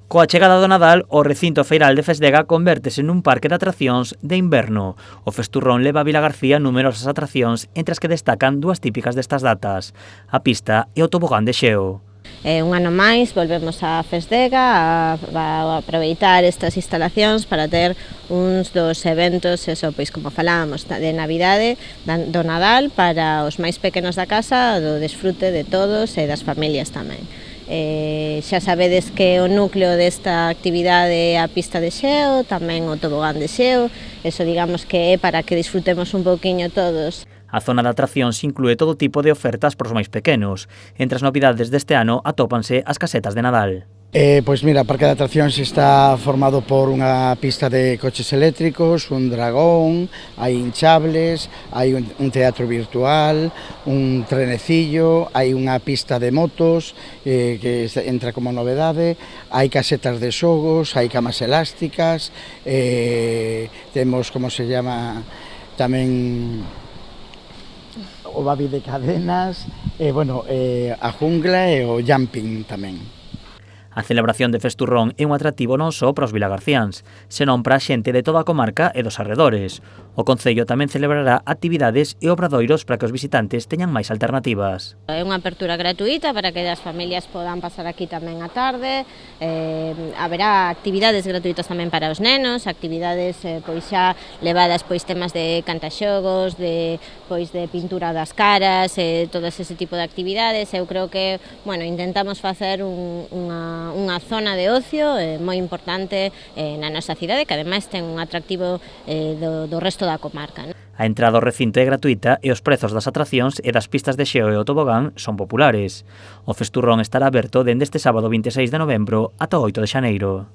Coa chegada do Nadal, o recinto feiral de Fesdega convértese nun parque de atraccións de inverno. O Festurrón leva a Vilagarcía numerosas atraccións, entre as que destacan dúas típicas destas datas, a pista e o tobogán de xeo. Un ano máis volvemos a Fesdega a aproveitar estas instalacións para ter uns dos eventos, eso, pois como falábamos, de Navidade, do Nadal, para os máis pequenos da casa, do desfrute de todos e das familias tamén. Xa sabedes que o núcleo desta actividade é a pista de xeo, tamén o tobogán de xeo, eso digamos que é para que disfrutemos un pouquiño todos. A zona de atraccións inclúe todo tipo de ofertas para os máis pequenos. Entre as novidades deste ano atópanse as casetas de Nadal. Pois mira, o parque de atraccións está formado por unha pista de coches eléctricos, un dragón, hai hinchables, hai un teatro virtual, un trenecillo, hai unha pista de motos que entra como novedade, hai casetas de xogos, hai camas elásticas, temos, como se llama, tamén o babi de cadenas, a jungla e o jumping tamén. A celebración de Festurrón é un atractivo non só para os vilagarciáns, senón para a xente de toda a comarca e dos arredores. O Concello tamén celebrará actividades e obradoiros para que os visitantes teñan máis alternativas. É unha apertura gratuita para que as familias podan pasar aquí tamén a tarde. Haberá actividades gratuitas tamén para os nenos, actividades pois xa levadas pois temas de cantaxogos, de pintura das caras, todo ese tipo de actividades. Eu creo que, intentamos facer unha zona de ocio moi importante na nosa cidade, que ademais ten un atractivo do resto da comarca. A entrada ao recinto é gratuita e os prezos das atraccións e das pistas de xeo e o tobogán son populares. O Festurrón estará aberto dende este sábado 26 de novembro ata o 8 de xaneiro.